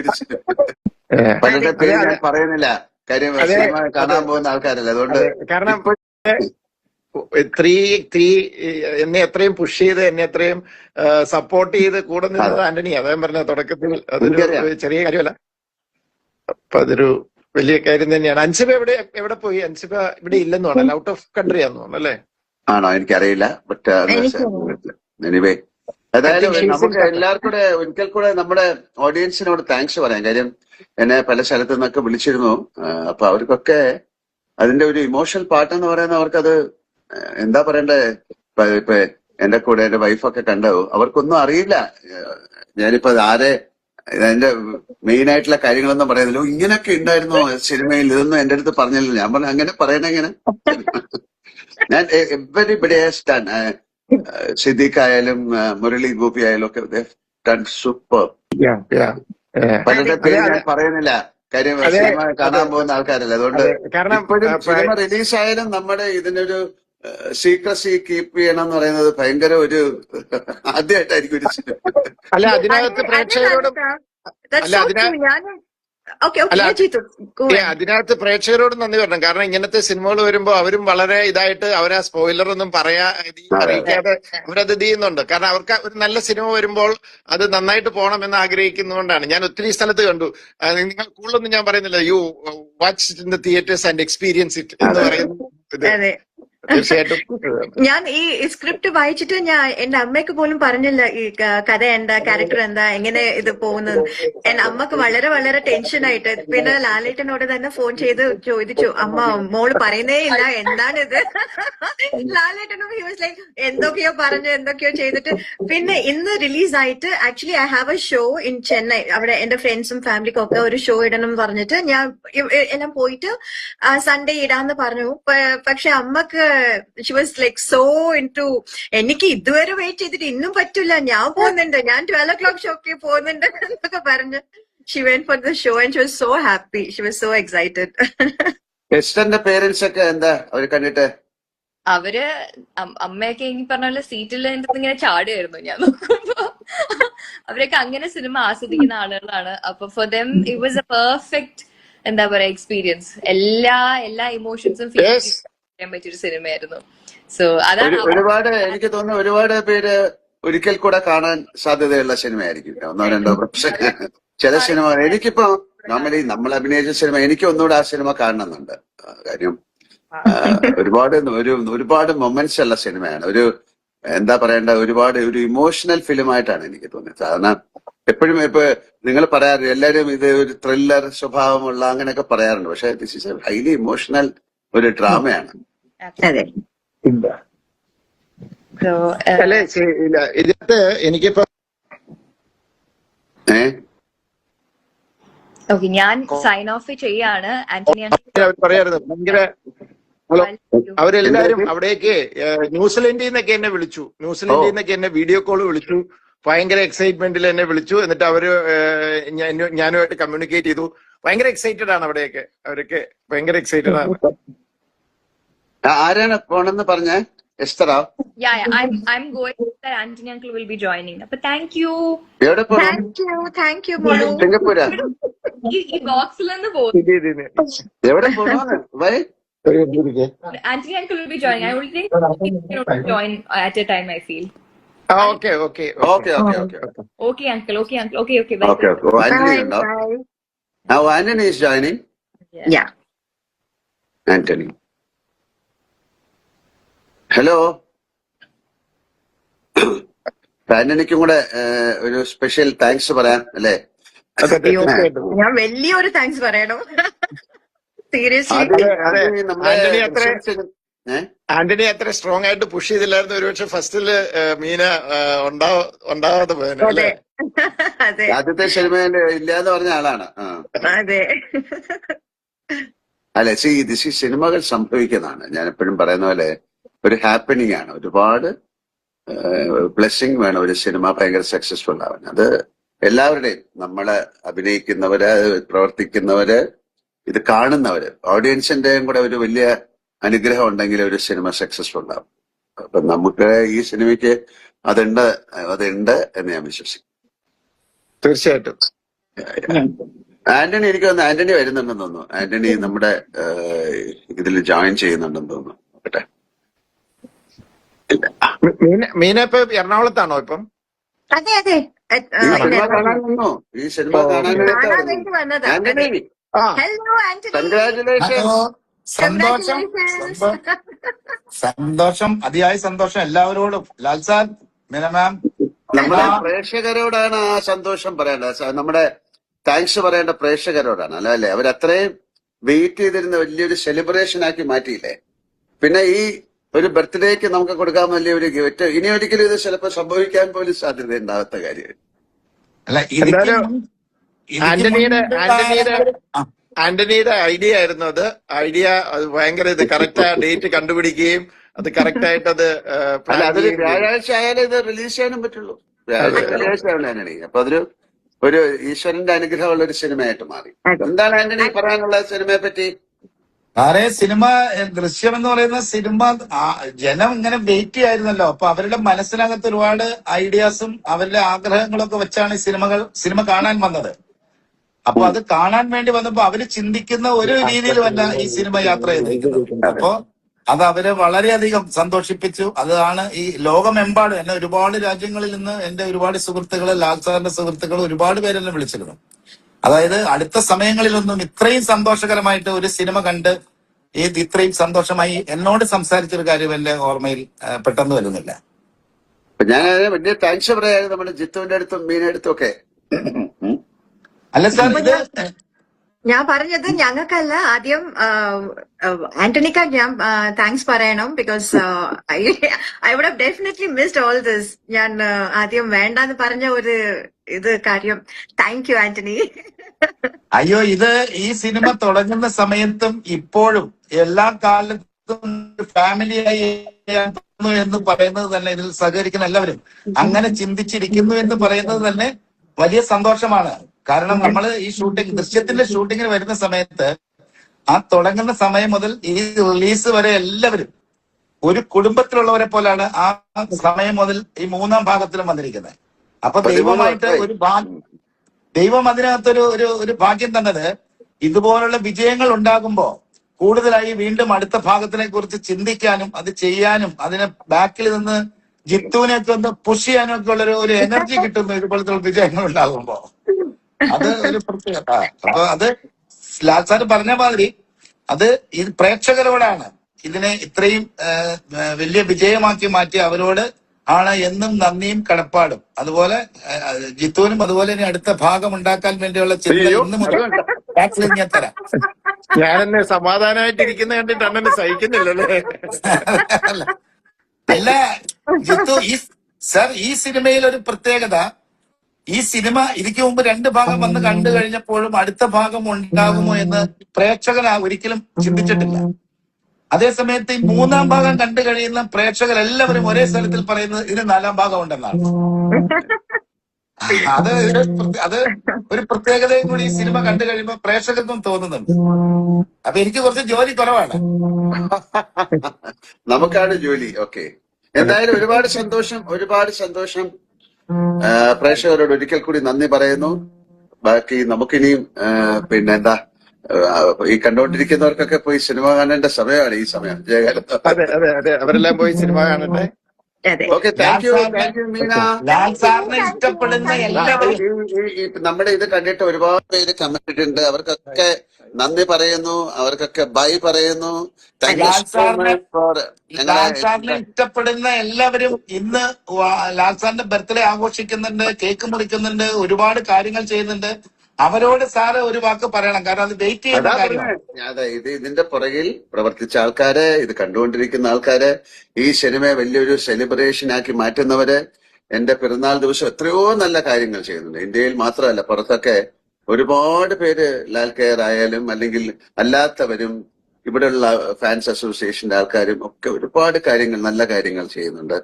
ഒരു പലരുടെ പേര് ഞാൻ പറയുന്നില്ല, കാര്യം സിനിമ കാണാൻ പോകുന്ന ആൾക്കാരല്ല. അതുകൊണ്ട് കാരണം എന്നെ എത്രയും പുഷ് ചെയ്ത് എന്നെ എത്രയും സപ്പോർട്ട് ചെയ്ത് കൂടെ നിന്നത് ആന്റണി. അദ്ദേഹം പറഞ്ഞ തുടക്കത്തിൽ അതൊരു ചെറിയ കാര്യമല്ല, അപ്പൊ അതൊരു വലിയ കാര്യം തന്നെയാണ്. അൻസിബ എവിടെ പോയി? അൻസിബ ഇവിടെ ഇല്ലെന്ന് തോന്നല്ലേ, ഔട്ട് ഓഫ് കൺട്രി ആണെന്ന് തോന്നല്ലേ? ആണോ, എനിക്കറിയില്ല. ബട്ട് എനിവേ, ഏതായാലും നമുക്ക് എല്ലാവർക്കും കൂടെ ഒരിക്കൽ കൂടെ നമ്മുടെ ഓഡിയൻസിനോട് താങ്ക്സ് പറയാം. കാര്യം എന്നെ പല സ്ഥലത്തു നിന്നൊക്കെ വിളിച്ചിരുന്നു. അപ്പൊ അവർക്കൊക്കെ അതിന്റെ ഒരു ഇമോഷണൽ പാർട്ട് എന്ന് പറയുന്നത് അവർക്കത് എന്താ പറയണ്ടേ. ഇപ്പൊ എന്റെ കൂടെ എന്റെ വൈഫൊക്കെ കണ്ടു, അവർക്കൊന്നും അറിയില്ല. ഞാനിപ്പോ ആരെ അതിന്റെ മെയിൻ ആയിട്ടുള്ള കാര്യങ്ങളൊന്നും പറയുന്നില്ല. ഇങ്ങനെയൊക്കെ ഉണ്ടായിരുന്നോ സിനിമയിൽ, ഇതൊന്നും എന്റെ അടുത്ത് പറഞ്ഞില്ല. ഞാൻ പറഞ്ഞു അങ്ങനെ പറയണെങ്ങനെ. ഞാൻ എവരിബഡി ഹാസ് ഡൺ. സിദ്ദീഖ് ആയാലും മുരളി ഗോപി ആയാലും ഒക്കെ ഡൺ സൂപ്പർ. പലരുടെ പേര് ഞാൻ പറയുന്നില്ല, കാര്യം സിനിമ കാണാൻ പോകുന്ന ആൾക്കാരല്ല. അതുകൊണ്ട് ഇപ്പോഴും സിനിമ റിലീസായാലും നമ്മുടെ ഇതിനൊരു സീക്രസി കീപ്പ് ചെയ്യണം എന്ന് പറയുന്നത് ഭയങ്കര ഒരു ആദ്യമായിട്ടായിരിക്കും ഒരു സിനിമ. അല്ല അതിനകത്ത് പ്രേക്ഷകരോടും അതിനകത്ത് പ്രേക്ഷകരോട് നന്ദി പറയണം. കാരണം ഇങ്ങനത്തെ സിനിമകൾ വരുമ്പോ അവരും വളരെ ഇതായിട്ട് അവരാ സ്പോയിലർ ഒന്നും അറിയിക്കാതെ അവരത് ചെയ്യുന്നുണ്ട്. കാരണം അവർക്ക് ഒരു നല്ല സിനിമ വരുമ്പോൾ അത് നന്നായിട്ട് പോകണം എന്ന് ആഗ്രഹിക്കുന്നതുകൊണ്ടാണ്. ഞാൻ ഒത്തിരി സ്ഥലത്ത് കണ്ടു. നിങ്ങൾ കൂടുതലൊന്നും ഞാൻ പറയുന്നില്ല, you watch in the theatres and experience it എന്ന് പറയുന്നത്. തീർച്ചയായിട്ടും ഞാൻ ഈ സ്ക്രിപ്റ്റ് വായിച്ചിട്ട് ഞാൻ എന്റെ അമ്മയ്ക്ക് പോലും പറഞ്ഞില്ല ഈ കഥ എന്താ, ക്യാരക്ടർ എന്താ, എങ്ങനെ ഇത് പോകുന്നത്. എന്റെ അമ്മക്ക് വളരെ വളരെ ടെൻഷനായിട്ട് പിന്നെ ലാലേട്ടനോട് തന്നെ ഫോൺ ചെയ്ത് ചോദിച്ചു, അമ്മ മോള് പറയുന്നേ ഇല്ല, എന്താണിത്. ലാലേട്ടനും ഹി വാസ് ലൈക്ക് എന്തൊക്കെയോ പറഞ്ഞു എന്തൊക്കെയോ ചെയ്തിട്ട് പിന്നെ ഇന്ന് റിലീസായിട്ട് actually I have a show in Chennai. അവിടെ എന്റെ ഫ്രണ്ട്സും ഫാമിലിക്കും ഒക്കെ ഒരു ഷോ ഇടണം എന്ന് പറഞ്ഞിട്ട് ഞാൻ എല്ലാം പോയിട്ട് സൺഡേ ഇടാന്ന് പറഞ്ഞു. പക്ഷെ അമ്മക്ക് she was like so into എനിക്ക് ഇതുവരെ വെയിറ്റ് ചെയ്തിട്ട് ഇന്നും പറ്റില്ല, ഞാൻ പോകുന്നുണ്ട്, ഞാൻ 12 o'clock ഷോക്ക് പോകുന്നുണ്ട് എന്നൊക്കെ പറഞ്ഞ് she went for the show and she was so happy, she was so excited. എസ്റ്ററിന്റെ പേരൻസ് ഒക്കെ എന്താ അവര് കണ്ടിട്ട്? അവര് അമ്മയൊക്കെ ഈ പറഞ്ഞ പോലെ സീറ്റിൽ ഇങ്ങനെ ചാടുകയായിരുന്നു ഞാൻ നോക്കുമ്പോ. അവരൊക്കെ അങ്ങനെ സിനിമ ആസ്വദിക്കുന്ന ആളുകളാണ്. അപ്പൊ for them it was A perfect എന്താ പറയാ എക്സ്പീരിയൻസ്. എല്ലാ ഇമോഷൻസും ഫീൽ ചെയ്യാൻ പറ്റിയൊരു സിനിമയായിരുന്നു. സോ അതാണ് ഒരുപാട് എനിക്ക് തോന്നുന്നു ഒരുപാട് പേര് ഒരിക്കൽ കൂടെ കാണാൻ സാധ്യതയുള്ള സിനിമയായിരിക്കും. ഒന്നോ രണ്ടോ പ്രാവശ്യം ചില സിനിമ എനിക്കിപ്പോ നോർമലി നമ്മൾ അഭിനയിച്ച സിനിമ എനിക്ക് ഒന്നുകൂടെ ആ സിനിമ കാണണമെന്നുണ്ട്. കാര്യം ഒരുപാട് മൊമെന്റ്സ് ഉള്ള സിനിമയാണ്. ഒരു എന്താ പറയണ്ട, ഒരു ഇമോഷണൽ ഫിലിമായിട്ടാണ് എനിക്ക് തോന്നിയത്. സാധാരണ എപ്പോഴും ഇപ്പൊ നിങ്ങൾ പറയാറ് എല്ലാരും ഇത് ഒരു ത്രില്ലർ സ്വഭാവമുള്ള അങ്ങനെയൊക്കെ പറയാറുണ്ട്. പക്ഷെ this is A highly emotional ഒരു ഡ്രാമയാണ്. അല്ലെ ഇതിനകത്ത് എനിക്കിപ്പോ ഞാൻ സൈൻ ഓഫ് ചെയ്യാണ്. ആന്റണി പറയാറുണ്ട് ഭയങ്കര അവരെല്ലാരും അവിടേക്ക് ന്യൂസിലൻഡിൽ നിന്നൊക്കെ എന്നെ വിളിച്ചു, ന്യൂസിലൻഡിൽ നിന്നൊക്കെ എന്നെ വീഡിയോ കോൾ വിളിച്ചു, ഭയങ്കര എക്സൈറ്റ്മെന്റിൽ എന്നെ വിളിച്ചു. എന്നിട്ട് അവര് ഞാനുമായിട്ട് കമ്മ്യൂണിക്കേറ്റ് ചെയ്തു. ഭയങ്കര എക്സൈറ്റഡ് ആണ് അവിടെയൊക്കെ, അവരൊക്കെ ഭയങ്കര എക്സൈറ്റഡ് ആണ്. ആരാണ് പോണെന്ന് പറഞ്ഞ? എസ്തറ? I'm going. Anthony uncle will be joining. But thank you. എവിടെ പോണം? Thank you മോളു. സിംഗപ്പൂരാ? ഈ ബോക്സിൽ നിന്ന് പോകും. എവിടെ പോണോന്ന്? Anthony uncle will be joining. I only think he will join at a time, I feel. Okay. Okay, uncle. Okay. Bye. Okay. Anthony undo. Now Anthony is joining. Yeah. Anthony. Hello. ആന്റണിക്കും കൂടെ ഒരു special thanks പറയാം അല്ലേ? ഞാൻ വലിയൊരു thanks പറയണോ? Seriously Antony അത്ര strong ആയിട്ട് പുഷ് ചെയ്തില്ലായിരുന്നു. ഒരുപക്ഷെ ഫസ്റ്റില് മീന ഉണ്ടാവാതെ പോയല്ലേ? ആദ്യത്തെ സിനിമയില് ഇല്ലാന്ന് പറഞ്ഞ ആളാണ്. അതെ. അല്ലെ, ഈ സിനിമകൾ സംഭവിക്കുന്നതാണ്. ഞാൻ എപ്പോഴും പറയുന്ന പോലെ ഒരു ഹാപ്പനിങ് ആണ്. ഒരുപാട് ബ്ലെസ്സിങ് വേണം ഒരു സിനിമ ഭയങ്കര സക്സസ്ഫുൾ ആവാൻ. അത് എല്ലാവരുടെയും, നമ്മളെ അഭിനയിക്കുന്നവര്, പ്രവർത്തിക്കുന്നവര്, ഇത് കാണുന്നവര്, ഓഡിയൻസിന്റെയും കൂടെ ഒരു വലിയ അനുഗ്രഹം ഉണ്ടെങ്കിൽ ഒരു സിനിമ സക്സസ്ഫുൾ ആവും. അപ്പൊ നമുക്ക് ഈ സിനിമയ്ക്ക് അതുണ്ട് എന്ന് ഞാൻ വിശ്വസിക്കും. തീർച്ചയായിട്ടും. ആന്റണി എനിക്ക് തോന്നുന്നു ആന്റണി വരുന്നുണ്ടെന്ന് തോന്നുന്നു. ആന്റണി നമ്മുടെ ഇതിൽ ജോയിൻ ചെയ്യുന്നുണ്ടെന്ന് തോന്നുന്നു. നോക്കട്ടെ. മീന ഇപ്പൊ എറണാകുളത്താണോ ഇപ്പം? അതെ അതെ. ഈ സിനിമ കാണാൻ വന്നു. ഈ സിനിമ കാണാൻ കാണാൻ വേണ്ടി വന്നതാ. ആന്റണി, ആ ഹലോ ആന്റണി, കൺഗ്രാറ്റുലേഷൻസ്. സന്തോഷം, സന്തോഷം, അതിയായ സന്തോഷം എല്ലാവരോടും. ലാൽ സാർ, മീന മാം, നമ്മുടെ പ്രേക്ഷകരോടാണ് ആ സന്തോഷം പറയേണ്ടത്. നമ്മുടെ താങ്ക്സ് പറയേണ്ട പ്രേക്ഷകരോടാണ്. അല്ലേ, അവരത്രയും വെയിറ്റ് ചെയ്തിരുന്ന വലിയൊരു സെലിബ്രേഷൻ ആക്കി മാറ്റിയില്ലേ. പിന്നെ ഈ ഒരു ബർത്ത്ഡേക്ക് നമുക്ക് കൊടുക്കാൻ വലിയൊരു ഗിഫ്റ്റ് ഇനി ഒരിക്കലും ഇത് ചിലപ്പോൾ സംഭവിക്കാൻ പോലും സാധ്യത ഉണ്ടാകാത്ത കാര്യം. അല്ല ആന്റണിയുടെ ഐഡിയ ആയിരുന്നു അത്. ഐഡിയ അത് ഭയങ്കര ഇത് കറക്റ്റ് ആ ഡേറ്റ് കണ്ടുപിടിക്കുകയും അത് കറക്റ്റ് ആയിട്ട് അത് അല്ല, അതൊരു വ്യാഴാഴ്ച ആയാലേ ഇത് റിലീസ് ചെയ്യാനും പറ്റുള്ളൂ. വെള്ളിയാഴ്ച ആവില്ല ആന്റണി. അപ്പൊ അതൊരു ഈശ്വരന്റെ അനുഗ്രഹമുള്ള ഒരു സിനിമയായിട്ട് മാറി. എന്താണ് ആന്റണി പറയാനുള്ള സിനിമയെ പറ്റി? സാറേ, സിനിമ ദൃശ്യം എന്ന് പറയുന്ന സിനിമ ജനം ഇങ്ങനെ വെയിറ്റ് ചെയ്യായിരുന്നല്ലോ. അപ്പൊ അവരുടെ മനസ്സിനകത്ത് ഒരുപാട് ഐഡിയാസും അവരുടെ ആഗ്രഹങ്ങളൊക്കെ വെച്ചാണ് ഈ സിനിമ കാണാൻ വന്നത്. അപ്പൊ അത് കാണാൻ വേണ്ടി വന്നപ്പോ അവര് ചിന്തിക്കുന്ന ഒരു രീതിയിലുമല്ല ഈ സിനിമ യാത്ര ചെയ്തിരിക്കുന്നത്. അപ്പൊ അത് അവരെ വളരെയധികം സന്തോഷിപ്പിച്ചു. അതാണ് ഈ ലോകമെമ്പാടും എന്നെ ഒരുപാട് രാജ്യങ്ങളിൽ നിന്ന് എന്റെ ഒരുപാട് സുഹൃത്തുക്കള്, ലാൽ സാറിന്റെ സുഹൃത്തുക്കൾ ഒരുപാട് പേരെന്നെ വിളിച്ചിരുന്നു. അതായത് അടുത്ത സമയങ്ങളിലൊന്നും ഇത്രയും സന്തോഷകരമായിട്ട് ഒരു സിനിമ കണ്ട് ഇത്രയും സന്തോഷമായി എന്നോട് സംസാരിച്ചൊരു കാര്യം എന്റെ ഓർമ്മയിൽ പെട്ടെന്ന് വരുന്നില്ല. ഞാൻ വലിയ താങ്ക്സ് പറയായിരുന്നു നമ്മുടെ ജിത്തുവിന്റെ അടുത്തും മീനയുടെ അടുത്തും ഒക്കെ. അല്ല സാർ, ഇത് ഞാൻ പറഞ്ഞത് ഞങ്ങൾക്കല്ല, ആദ്യം ആന്റണിക്ക് ഞാൻ താങ്ക്സ് പറയണം. Because I would have definitely missed all this. ഞാൻ ആദ്യം വേണ്ടാന്ന് പറഞ്ഞ ഒരു കാര്യം. Thank you Antony. അയ്യോ, ഇത് ഈ സിനിമ തുടങ്ങുന്ന സമയത്തും ഇപ്പോഴും എല്ലാ കാലത്തും ഫാമിലിയായി എന്ന് പറയുന്നത് തന്നെ, ഇതിൽ സഹകരിക്കുന്ന എല്ലാവരും അങ്ങനെ ചിന്തിച്ചിരിക്കുന്നു എന്ന് പറയുന്നത് തന്നെ വലിയ സന്തോഷമാണ്. കാരണം നമ്മൾ ഈ ദൃശ്യത്തിന്റെ ഷൂട്ടിങ്ങിന് വരുന്ന സമയത്ത് ആ തുടങ്ങുന്ന സമയം മുതൽ ഈ റിലീസ് വരെ എല്ലാവരും ഒരു കുടുംബത്തിലുള്ളവരെ പോലാണ് ആ സമയം മുതൽ ഈ മൂന്നാം ഭാഗത്തിലും വന്നിരിക്കുന്നത്. അപ്പൊ ദൈവമായിട്ട് ദൈവം അതിനകത്തൊരു ഒരു ഭാഗ്യം തന്നത്, ഇതുപോലുള്ള വിജയങ്ങൾ ഉണ്ടാകുമ്പോ കൂടുതലായി വീണ്ടും അടുത്ത ഭാഗത്തിനെ കുറിച്ച് ചിന്തിക്കാനും അത് ചെയ്യാനും അതിനെ ബാക്കിൽ നിന്ന് ജിത്തുവിനെയൊക്കെ ഒന്ന് പുഷ് ചെയ്യാനും ഒക്കെ ഉള്ള ഒരു എനർജി കിട്ടുന്നു ഇതുപോലത്തെ വിജയങ്ങൾ ഉണ്ടാകുമ്പോ. അത് ഒരു പ്രത്യേകത. അപ്പൊ അത് ലാൽ സാർ പറഞ്ഞ മാതിരി അത് ഈ പ്രേക്ഷകരോടാണ് ഇതിനെ ഇത്രയും വലിയ വിജയമാക്കി മാറ്റി അവരോട് ആണ് എന്നും നന്ദിയും കടപ്പാടും. അതുപോലെ ജിത്തുവിനും അതുപോലെ ഇനി അടുത്ത ഭാഗം ഉണ്ടാക്കാൻ വേണ്ടിയുള്ള ചിന്ത ഇന്ന് മുതൽ ഞാൻ തരാം. ഞാനെന്നെ സമാധാനമായിട്ടിരിക്കുന്ന കണ്ടിട്ട് അണ്ണനെ സഹിക്കുന്നില്ലല്ലേ? അല്ല ജിത്തു, ഈ സിനിമയിൽ ഒരു പ്രത്യേകത, ഈ സിനിമ ഇതിക്ക് മുമ്പ് 2 ഭാഗം വന്ന് കണ്ടു കഴിഞ്ഞപ്പോഴും അടുത്ത ഭാഗം ഉണ്ടാകുമോ എന്ന് പ്രേക്ഷകർ ഒരിക്കലും ചിന്തിച്ചിട്ടില്ല. അതേസമയത്ത് ഈ 3-ാം ഭാഗം കണ്ടു കഴിയുന്ന പ്രേക്ഷകരെല്ലാവരും ഒരേ സ്ഥലത്തിൽ പറയുന്നത് ഇതിന് 4-ാം ഭാഗം ഉണ്ടെന്നാണ്. അത് ഒരു പ്രത്യേകതയും കൂടി ഈ സിനിമ കണ്ടു കഴിയുമ്പോൾ പ്രേക്ഷകർക്കും തോന്നുന്നുണ്ട്. അപ്പൊ എനിക്ക് കുറച്ച് ജോലി കുറവാണ്. നമുക്കാണ് ജോലി. ഓക്കെ, എന്തായാലും ഒരുപാട് സന്തോഷം. പ്രേക്ഷകരോട് ഒരിക്കൽ കൂടി നന്ദി പറയുന്നു. ബാക്കി നമുക്കിനിയും പിന്നെന്താ, ഈ കണ്ടുകൊണ്ടിരിക്കുന്നവർക്കൊക്കെ പോയി സിനിമ കാണേണ്ട സമയമാണ് ഈ സമയം. ജയകാലത്ത് അതെ, അവരെല്ലാം പോയി സിനിമ കാണട്ടെ. Okay, thank you Meena. ഇഷ്ടപ്പെടുന്ന നമ്മുടെ ഇത് കണ്ടിട്ട് ഒരുപാട് പേര് കമന്റ് ഇട്ടിട്ടുണ്ട്. അവർക്കൊക്കെ നന്ദി പറയുന്നു, അവർക്കൊക്കെ ബൈ പറയുന്നു. ലാൽ സാറിനെ ഇഷ്ടപ്പെടുന്ന എല്ലാവരും ഇന്ന് ലാൽ സാറിന്റെ ബർത്ത്ഡേ ആഘോഷിക്കുന്നുണ്ട്, കേക്ക് മുറിക്കുന്നുണ്ട്, ഒരുപാട് കാര്യങ്ങൾ ചെയ്യുന്നുണ്ട്. അവരോട് സാറ് ഒരു വാക്ക് പറയണം, കാരണം അത് വെയിറ്റ് ചെയ്യുന്ന കാര്യമാണ്. അതെ, ഇതിന്റെ പുറകിൽ പ്രവർത്തിച്ച ആൾക്കാര്, ഇത് കണ്ടുകൊണ്ടിരിക്കുന്ന ആൾക്കാര്, ഈ സിനിമയെ വലിയൊരു സെലിബ്രേഷൻ ആക്കി മാറ്റുന്നവര്, എന്റെ പിറന്നാൾ ദിവസം എത്രയോ നല്ല കാര്യങ്ങൾ ചെയ്യുന്നുണ്ട്. ഇന്ത്യയിൽ മാത്രമല്ല, പുറത്തൊക്കെ ഒരുപാട് പേര് ലാൽ കെയർ ആയാലും അല്ലെങ്കിൽ അല്ലാത്തവരും ഇവിടെയുള്ള ഫാൻസ് അസോസിയേഷന്റെ ആൾക്കാരും ഒക്കെ ഒരുപാട് കാര്യങ്ങൾ, നല്ല കാര്യങ്ങൾ ചെയ്യുന്നുണ്ട്.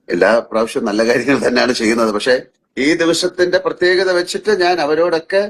എല്ലാ പ്രാവശ്യവും നല്ല കാര്യങ്ങൾ തന്നെയാണ് ചെയ്യുന്നത്. പക്ഷെ ഈ ദിവസത്തിന്റെ പ്രത്യേകത വെച്ചിട്ട് ഞാൻ അവരോടൊക്കെ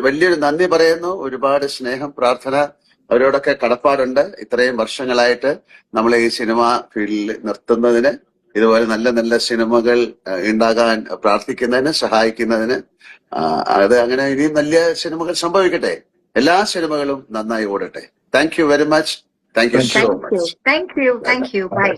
വലിയൊരു നന്ദി പറയുന്നു. ഒരുപാട് സ്നേഹം, പ്രാർത്ഥന അവരോടൊക്കെ കടപ്പാടുണ്ട്. ഇത്രയും വർഷങ്ങളായിട്ട് നമ്മളെ ഈ സിനിമ ഫീൽഡിൽ നിർത്തുന്നതിന് ഇതുപോലെ നല്ല നല്ല സിനിമകൾ ഉണ്ടാകാൻ പ്രാർത്ഥിക്കുന്നതിന്, സഹായിക്കുന്നതിന്. അത് അങ്ങനെ ഇനിയും നല്ല സിനിമകൾ സംഭവിക്കട്ടെ. എല്ലാ സിനിമകളും നന്നായി ഓടട്ടെ. Thank you very much. Thank you so much. Thank you. By.